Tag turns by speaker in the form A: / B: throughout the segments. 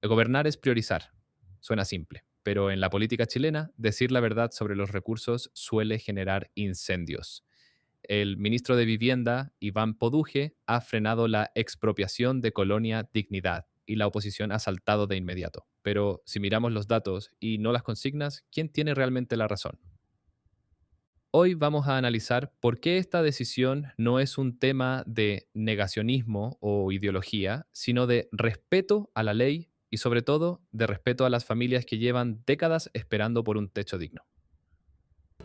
A: Gobernar es priorizar. Suena simple, pero en la política chilena, decir la verdad sobre los recursos suele generar incendios. El ministro de Vivienda, Iván Poduje, ha frenado la expropiación de Colonia Dignidad y la oposición ha saltado de inmediato. Pero si miramos los datos y no las consignas, ¿quién tiene realmente la razón? Hoy vamos a analizar por qué esta decisión no es un tema de negacionismo o ideología, sino de respeto a la ley y sobre todo de respeto a las familias que llevan décadas esperando por un techo digno.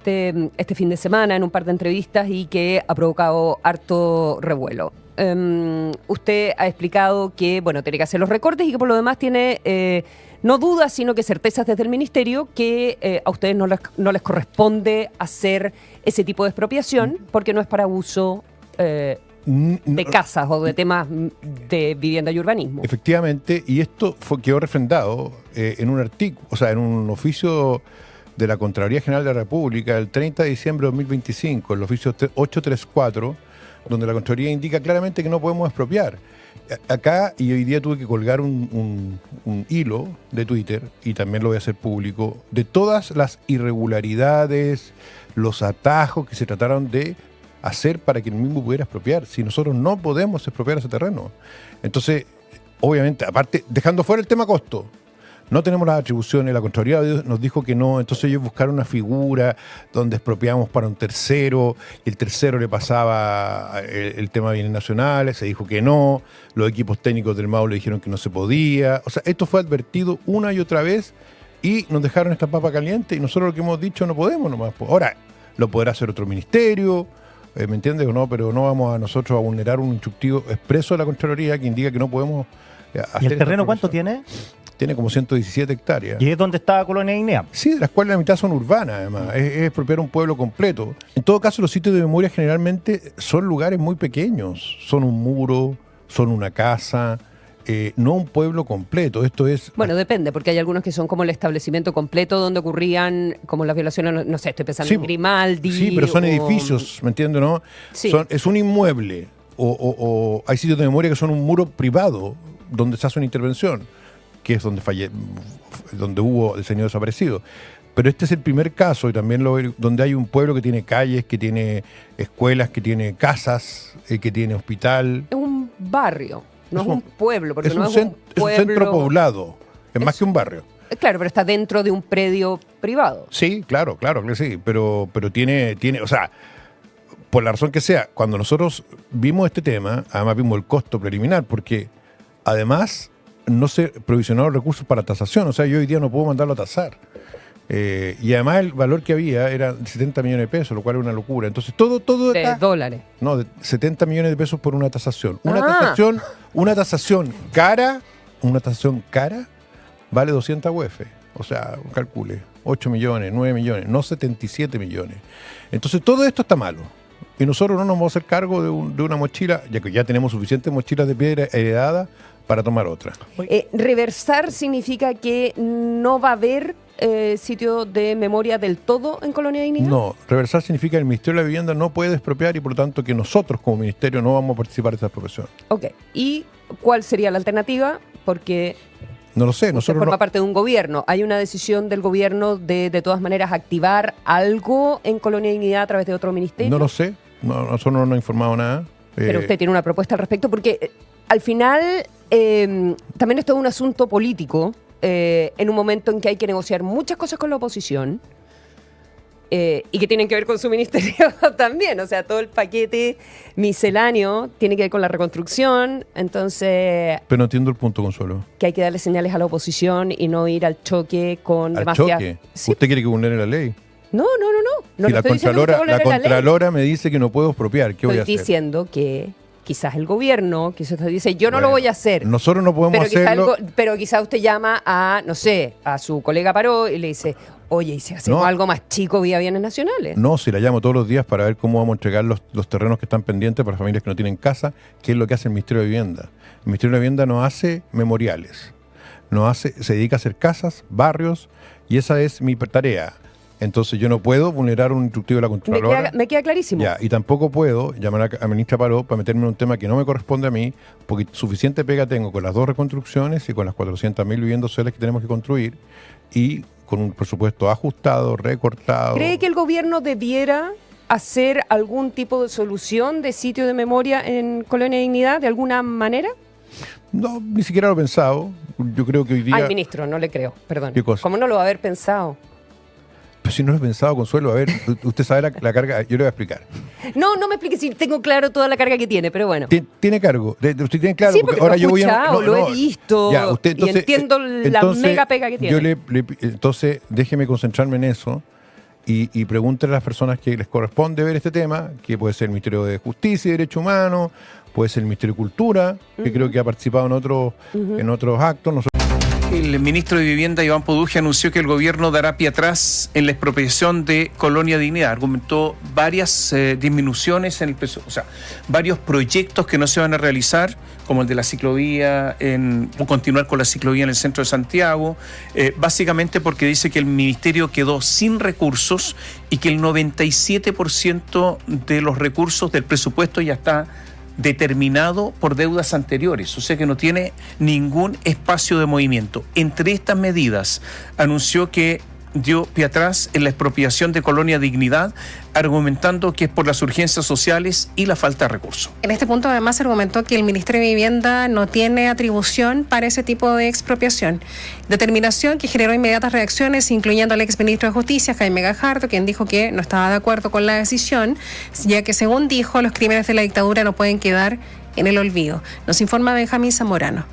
B: Este fin de semana en un par de entrevistas y que ha provocado harto revuelo. Usted ha explicado que, bueno, tiene que hacer los recortes y que por lo demás tiene no dudas, sino que certezas desde el ministerio que a ustedes no les corresponde hacer ese tipo de expropiación porque no es para uso de casas o de temas de vivienda y urbanismo.
C: Efectivamente, y esto quedó refrendado en un artículo, o sea, en un oficio de la Contraloría General de la República el 30 de diciembre de 2025, el oficio 834, donde la Contraloría indica claramente que no podemos expropiar. Acá, y hoy día tuve que colgar un hilo de Twitter, y también lo voy a hacer público, de todas las irregularidades, los atajos que se trataron de hacer para que el mismo pudiera expropiar, si nosotros no podemos expropiar ese terreno. Entonces, obviamente, aparte, dejando fuera el tema costo, no tenemos las atribuciones, la Contraloría nos dijo que no, entonces ellos buscaron una figura donde expropiamos para un tercero, y el tercero le pasaba el tema de bienes nacionales, se dijo que no, los equipos técnicos del MAU le dijeron que no se podía, o sea, esto fue advertido una y otra vez y nos dejaron esta papa caliente y nosotros lo que hemos dicho no podemos nomás. Ahora, lo podrá hacer otro ministerio, ¿me entiendes o no? Pero no vamos a nosotros a vulnerar un instructivo expreso de la Contraloría que indica que no podemos hacer.
D: ¿Y el terreno cuánto tiene?
C: Tiene como 117 hectáreas.
D: ¿Y es donde está Colonia Dignidad?
C: Sí, de las cuales la mitad son urbanas, además. Es expropiar un pueblo completo. En todo caso, los sitios de memoria generalmente son lugares muy pequeños. Son un muro, son una casa, no un pueblo completo. Esto es...
B: Bueno, depende, porque hay algunos que son como el establecimiento completo donde ocurrían como las violaciones, no sé, estoy pensando en Grimaldi.
C: Sí, pero son edificios, ¿me entiendes, no?
B: Sí.
C: Es un inmueble. O hay sitios de memoria que son un muro privado donde se hace una intervención, que es donde hubo el señor desaparecido. Pero este es el primer caso, y también donde hay un pueblo que tiene calles, que tiene escuelas, que tiene casas, que tiene hospital.
B: Es un barrio, no es un pueblo, porque
C: es
B: no
C: un
B: es un pueblo.
C: Es un centro poblado, es más que un barrio.
B: Claro, pero está dentro de un predio privado.
C: Sí, claro que sí, pero tiene, o sea, por la razón que sea, cuando nosotros vimos este tema, además vimos el costo preliminar, porque además no se provisionaron recursos para tasación, o sea, yo hoy día no puedo mandarlo a tasar. Y además el valor que había era 70 millones de pesos, lo cual es una locura. Entonces todo
B: de dólares.
C: No, de 70 millones de pesos por una tasación. Una tasación cara vale 200 UF. O sea, calcule, 8 millones, 9 millones, no 77 millones. Entonces todo esto está malo. Y nosotros no nos vamos a hacer cargo de una mochila, ya que ya tenemos suficientes mochilas de piedra heredadas para tomar otra.
B: Reversar significa que no va a haber sitio de memoria del todo en Colonia Dignidad.
C: No, reversar significa que el Ministerio de la Vivienda no puede expropiar y por lo tanto que nosotros como ministerio no vamos a participar de esa expropiación.
B: Ok, ¿y cuál sería la alternativa? Porque
C: no lo sé, nosotros
B: forma parte de un gobierno. ¿Hay una decisión del gobierno de todas maneras activar algo en Colonia Dignidad a través de otro ministerio?
C: No lo sé, nosotros no nos han informado nada.
B: Pero usted tiene una propuesta al respecto, porque al final también esto es un asunto político, en un momento en que hay que negociar muchas cosas con la oposición y que tienen que ver con su ministerio también. O sea, todo el paquete misceláneo tiene que ver con la reconstrucción. Entonces...
C: Pero no entiendo el punto, Consuelo.
B: Que hay que darle señales a la oposición y no ir al choque con...
C: ¿Al choque? ¿Sí? ¿Usted quiere que vulnere la ley?
B: No.
C: Si la Contralora me dice que no puedo expropiar, ¿qué voy a hacer?
B: Estoy diciendo que quizás el gobierno, quizás usted dice, yo no lo voy a hacer.
C: Nosotros no podemos hacerlo.
B: Pero quizás usted llama a, no sé, a su colega Paró y le dice, oye, ¿y si hacemos algo más chico vía bienes nacionales?
C: No, si la llamo todos los días para ver cómo vamos a entregar los terrenos que están pendientes para familias que no tienen casa, que es lo que hace el Ministerio de Vivienda. El Ministerio de Vivienda no hace memoriales, se dedica a hacer casas, barrios, y esa es mi tarea. Entonces yo no puedo vulnerar un instructivo de la Contralora.
B: Me queda clarísimo.
C: Ya, y tampoco puedo llamar a ministra Parot para meterme en un tema que no me corresponde a mí, porque suficiente pega tengo con las 2 reconstrucciones y con las 400.000 viviendas sociales que tenemos que construir, y con un presupuesto ajustado, recortado.
B: ¿Cree que el gobierno debiera hacer algún tipo de solución de sitio de memoria en Colonia Dignidad de alguna manera?
C: No, ni siquiera lo he pensado. Yo creo que hoy día...
B: Al ministro, no le creo, perdón.
C: ¿Qué cosa?
B: ¿Cómo no lo va a haber pensado?
C: Pues si no lo he pensado, Consuelo, a ver, usted sabe la carga, yo le voy a explicar.
B: No me explique si tengo claro toda la carga que tiene, pero bueno.
C: ¿Tiene cargo? ¿Usted tiene claro?
B: Sí, porque
C: ahora
B: lo he
C: yo voy
B: escuchado, lo he visto,
C: Ya, usted, entonces,
B: y entiendo la mega pega que tiene.
C: Entonces, déjeme concentrarme en eso y pregúntele a las personas que les corresponde ver este tema, que puede ser el Ministerio de Justicia y Derechos Humanos, puede ser el Ministerio de Cultura, que creo que ha participado en otros actos.
E: El ministro de Vivienda, Iván Poduje, anunció que el gobierno dará pie atrás en la expropiación de Colonia Dignidad. Argumentó varias disminuciones en el precio, o sea, varios proyectos que no se van a realizar, como el de la ciclovía, o continuar con la ciclovía en el centro de Santiago, básicamente porque dice que el ministerio quedó sin recursos y que el 97% de los recursos del presupuesto ya está determinado por deudas anteriores, o sea que no tiene ningún espacio de movimiento. Entre estas medidas, anunció que dio pie atrás en la expropiación de Colonia Dignidad, argumentando que es por las urgencias sociales y la falta de recursos.
F: En este punto, además, argumentó que el Ministerio de Vivienda no tiene atribución para ese tipo de expropiación. Determinación que generó inmediatas reacciones, incluyendo al exministro de Justicia, Jaime Gajardo, quien dijo que no estaba de acuerdo con la decisión, ya que, según dijo, los crímenes de la dictadura no pueden quedar en el olvido. Nos informa Benjamín Zamorano.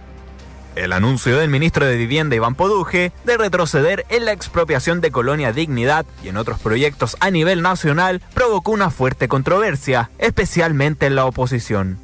G: El anuncio del ministro de Vivienda, Iván Poduje, de retroceder en la expropiación de Colonia Dignidad y en otros proyectos a nivel nacional provocó una fuerte controversia, especialmente en la oposición.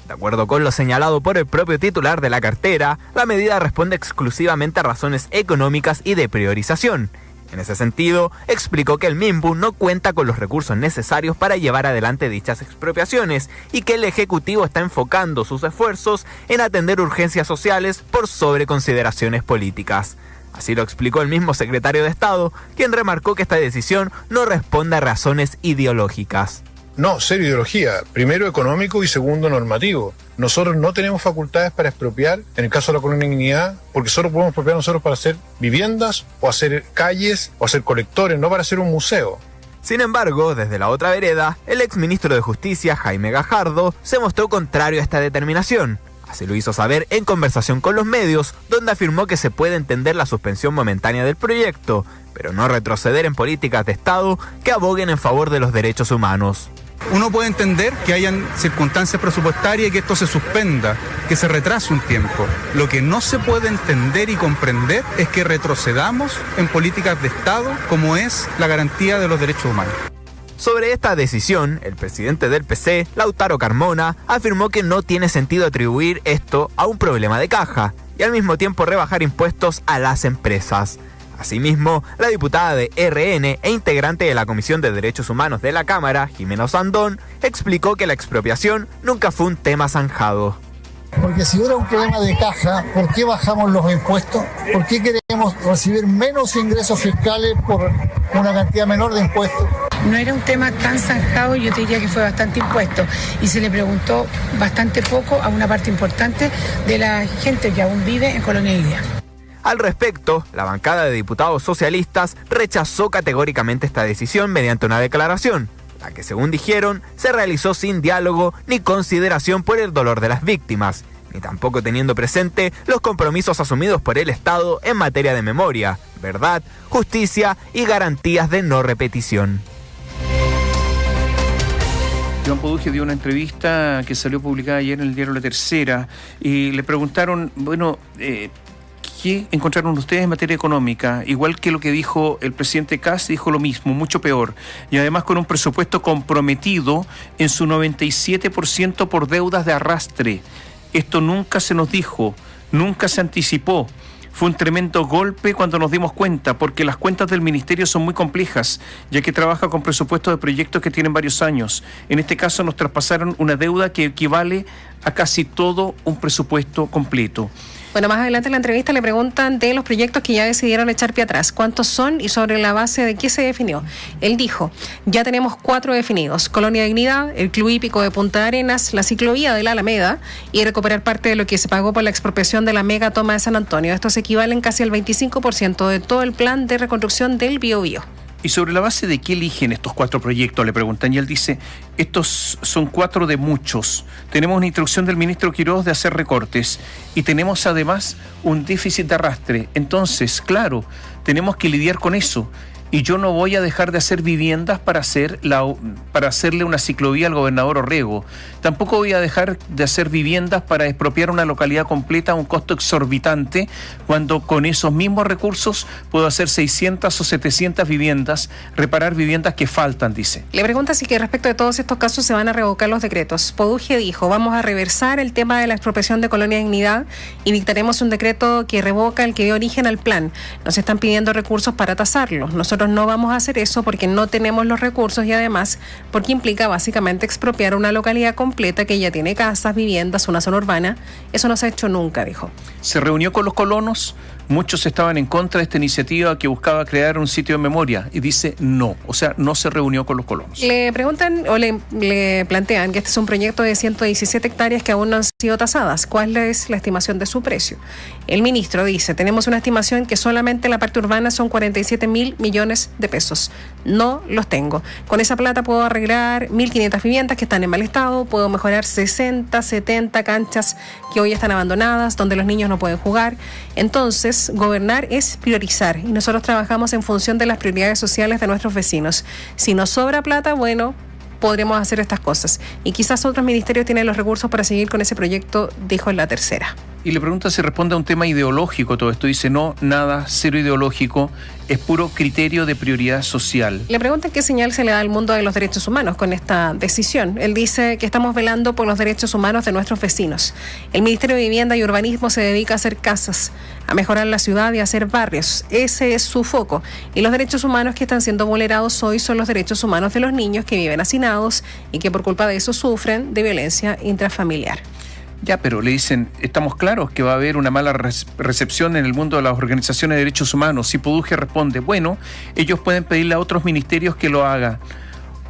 G: De acuerdo con lo señalado por el propio titular de la cartera, la medida responde exclusivamente a razones económicas y de priorización. En ese sentido, explicó que el MIMBU no cuenta con los recursos necesarios para llevar adelante dichas expropiaciones y que el Ejecutivo está enfocando sus esfuerzos en atender urgencias sociales por sobre consideraciones políticas. Así lo explicó el mismo secretario de Estado, quien remarcó que esta decisión no responde a razones ideológicas.
C: No, cero ideología. Primero económico y segundo normativo. Nosotros no tenemos facultades para expropiar, en el caso de la Colonia Dignidad, porque solo podemos expropiar nosotros para hacer viviendas o hacer calles o hacer colectores, no para hacer un museo.
G: Sin embargo, desde la otra vereda, el exministro de Justicia, Jaime Gajardo, se mostró contrario a esta determinación. Así lo hizo saber en conversación con los medios, donde afirmó que se puede entender la suspensión momentánea del proyecto, pero no retroceder en políticas de Estado que aboguen en favor de los derechos humanos.
H: Uno puede entender que hayan circunstancias presupuestarias y que esto se suspenda, que se retrase un tiempo. Lo que no se puede entender y comprender es que retrocedamos en políticas de Estado como es la garantía de los derechos humanos.
G: Sobre esta decisión, el presidente del PC, Lautaro Carmona, afirmó que no tiene sentido atribuir esto a un problema de caja y al mismo tiempo rebajar impuestos a las empresas. Asimismo, la diputada de RN e integrante de la Comisión de Derechos Humanos de la Cámara, Jimena Osandón, explicó que la expropiación nunca fue un tema zanjado.
I: Porque si hubiera un problema de caja, ¿por qué bajamos los impuestos? ¿Por qué queremos recibir menos ingresos fiscales por una cantidad menor de impuestos?
J: No era un tema tan zanjado, yo te diría que fue bastante impuesto y se le preguntó bastante poco a una parte importante de la gente que aún vive en Colonia Dignidad.
G: Al respecto, la bancada de diputados socialistas rechazó categóricamente esta decisión mediante una declaración, la que, según dijeron, se realizó sin diálogo ni consideración por el dolor de las víctimas, ni tampoco teniendo presente los compromisos asumidos por el Estado en materia de memoria, verdad, justicia y garantías de no repetición.
E: Iván Poduje dio una entrevista que salió publicada ayer en el diario La Tercera y le preguntaron, ¿qué encontraron ustedes en materia económica? Igual que lo que dijo el presidente Kast, dijo lo mismo, mucho peor. Y además con un presupuesto comprometido en su 97% por deudas de arrastre. Esto nunca se nos dijo, nunca se anticipó. Fue un tremendo golpe cuando nos dimos cuenta, porque las cuentas del ministerio son muy complejas, ya que trabaja con presupuestos de proyectos que tienen varios años. En este caso nos traspasaron una deuda que equivale a casi todo un presupuesto completo.
F: Bueno, más adelante en la entrevista le preguntan de los proyectos que ya decidieron echar pie atrás. ¿Cuántos son y sobre la base de qué se definió? Él dijo, ya tenemos 4 definidos. Colonia Dignidad, el Club Hípico de Punta Arenas, la ciclovía de la Alameda y recuperar parte de lo que se pagó por la expropiación de la mega toma de San Antonio. Estos equivalen casi al 25% de todo el plan de reconstrucción del Biobío.
E: ¿Y sobre la base de qué eligen estos 4 proyectos? Le preguntan y él dice, estos son 4 de muchos. Tenemos una instrucción del ministro Quiroz de hacer recortes y tenemos además un déficit de arrastre. Entonces, claro, tenemos que lidiar con eso. Y yo no voy a dejar de hacer viviendas para hacerle una ciclovía al gobernador Orrego. Tampoco voy a dejar de hacer viviendas para expropiar una localidad completa a un costo exorbitante, cuando con esos mismos recursos puedo hacer 600 o 700 viviendas, reparar viviendas que faltan, dice.
F: Le pregunta si que respecto de todos estos casos se van a revocar los decretos. Poduje dijo, vamos a reversar el tema de la expropiación de Colonia Dignidad y dictaremos un decreto que revoca el que dio origen al plan. Nos están pidiendo recursos para tasarlo. Nosotros no vamos a hacer eso porque no tenemos los recursos y además porque implica básicamente expropiar una localidad completa que ya tiene casas, viviendas, una zona urbana. Eso no se ha hecho nunca, dijo.
E: Se reunió con los colonos, muchos estaban en contra de esta iniciativa que buscaba crear un sitio de memoria y dice no, o sea, no se reunió con los colonos.
F: Le preguntan o le plantean que este es un proyecto de 117 hectáreas que aún no han sido tasadas. ¿Cuál es la estimación de su precio? El ministro dice, tenemos una estimación que solamente la parte urbana son 47.000 millones de pesos. No los tengo. Con esa plata puedo arreglar 1.500 viviendas que están en mal estado, puedo mejorar 60, 70 canchas que hoy están abandonadas, donde los niños no pueden jugar. Entonces, gobernar es priorizar y nosotros trabajamos en función de las prioridades sociales de nuestros vecinos. Si nos sobra plata, bueno, podremos hacer estas cosas. Y quizás otros ministerios tienen los recursos para seguir con ese proyecto, dijo en La Tercera.
E: Y le pregunta si responde a un tema ideológico todo esto. Dice, no, nada, cero ideológico, es puro criterio de prioridad social.
F: Le preguntan qué señal se le da al mundo de los derechos humanos con esta decisión. Él dice que estamos velando por los derechos humanos de nuestros vecinos. El Ministerio de Vivienda y Urbanismo se dedica a hacer casas, a mejorar la ciudad y a hacer barrios. Ese es su foco. Y los derechos humanos que están siendo vulnerados hoy son los derechos humanos de los niños que viven hacinados y que por culpa de eso sufren de violencia intrafamiliar.
E: Ya, pero le dicen, estamos claros que va a haber una mala recepción en el mundo de las organizaciones de derechos humanos. Si Poduje responde, bueno, ellos pueden pedirle a otros ministerios que lo haga,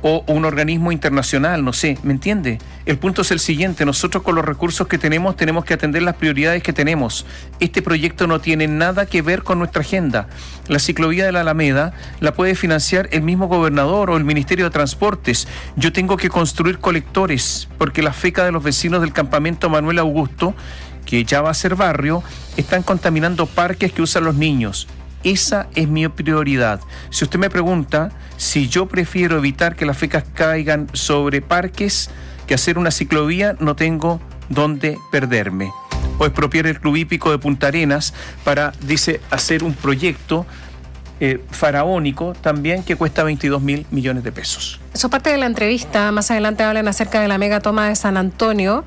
E: o un organismo internacional, no sé, ¿me entiende? El punto es el siguiente, nosotros con los recursos que tenemos que atender las prioridades que tenemos. Este proyecto no tiene nada que ver con nuestra agenda. La ciclovía de la Alameda la puede financiar el mismo gobernador o el Ministerio de Transportes. Yo tengo que construir colectores, porque la feca de los vecinos del campamento Manuel Augusto, que ya va a ser barrio, están contaminando parques que usan los niños. Esa es mi prioridad. Si usted me pregunta si yo prefiero evitar que las fecas caigan sobre parques que hacer una ciclovía, no tengo dónde perderme. O expropiar el Club Hípico de Punta Arenas para, dice, hacer un proyecto faraónico también que cuesta 22.000 millones de pesos.
F: Eso parte de la entrevista. Más adelante hablan acerca de la mega toma de San Antonio,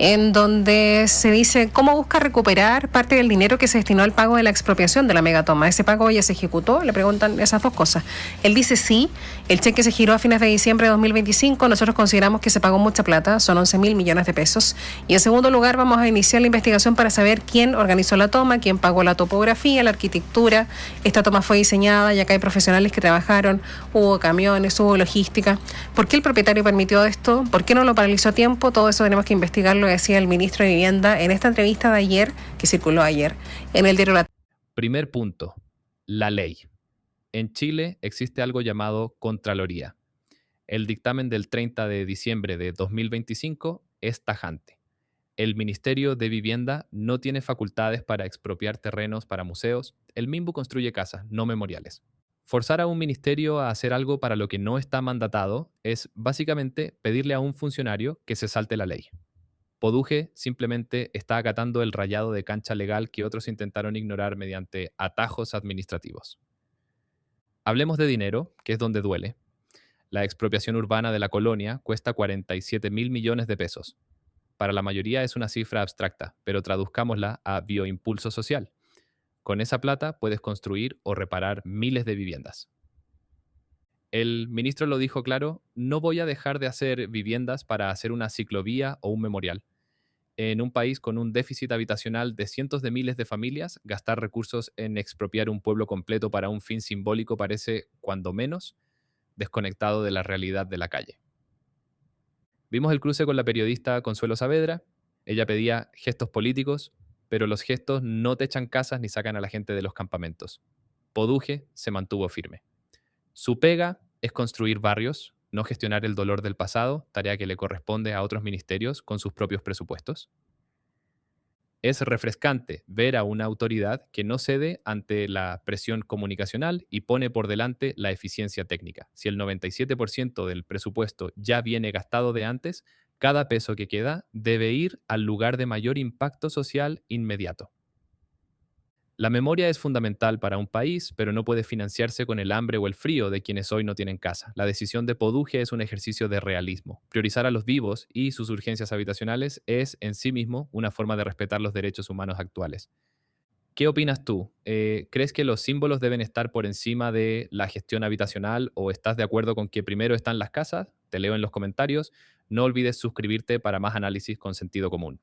F: en donde se dice cómo busca recuperar parte del dinero que se destinó al pago de la expropiación de la megatoma. ¿Ese pago ya se ejecutó? Le preguntan esas dos cosas. Él dice sí, el cheque se giró a fines de diciembre de 2025, nosotros consideramos que se pagó mucha plata, son 11.000 millones de pesos. Y en segundo lugar vamos a iniciar la investigación para saber quién organizó la toma, quién pagó la topografía, la arquitectura. Esta toma fue diseñada y acá hay profesionales que trabajaron, hubo camiones, hubo logística. ¿Por qué el propietario permitió esto? ¿Por qué no lo paralizó a tiempo? Todo eso tenemos que investigarlo, decía el ministro de Vivienda en esta entrevista de ayer, que circuló ayer, en el diario La...
A: Primer punto, la ley. En Chile existe algo llamado Contraloría. El dictamen del 30 de diciembre de 2025 es tajante. El Ministerio de Vivienda no tiene facultades para expropiar terrenos para museos. El MIMBU construye casas, no memoriales. Forzar a un ministerio a hacer algo para lo que no está mandatado es básicamente pedirle a un funcionario que se salte la ley. Poduje simplemente está acatando el rayado de cancha legal que otros intentaron ignorar mediante atajos administrativos. Hablemos de dinero, que es donde duele. La expropiación urbana de la colonia cuesta 47.000 millones de pesos. Para la mayoría es una cifra abstracta, pero traduzcámosla a bioimpulso social. Con esa plata puedes construir o reparar miles de viviendas. El ministro lo dijo claro, no voy a dejar de hacer viviendas para hacer una ciclovía o un memorial. en un país con un déficit habitacional de cientos de miles de familias, gastar recursos en expropiar un pueblo completo para un fin simbólico parece, cuando menos, desconectado de la realidad de la calle. Vimos el cruce con la periodista Consuelo Saavedra. Ella pedía gestos políticos, pero los gestos no te echan casas ni sacan a la gente de los campamentos. Poduje se mantuvo firme. Su pega es construir barrios, no gestionar el dolor del pasado, tarea que le corresponde a otros ministerios con sus propios presupuestos. Es refrescante ver a una autoridad que no cede ante la presión comunicacional y pone por delante la eficiencia técnica. Si el 97% del presupuesto ya viene gastado de antes, cada peso que queda debe ir al lugar de mayor impacto social inmediato. La memoria es fundamental para un país, pero no puede financiarse con el hambre o el frío de quienes hoy no tienen casa. La decisión de Poduje es un ejercicio de realismo. Priorizar a los vivos y sus urgencias habitacionales es, en sí mismo, una forma de respetar los derechos humanos actuales. ¿Qué opinas tú? ¿Crees que los símbolos deben estar por encima de la gestión habitacional o estás de acuerdo con que primero están las casas? Te leo en los comentarios. No olvides suscribirte para más análisis con sentido común.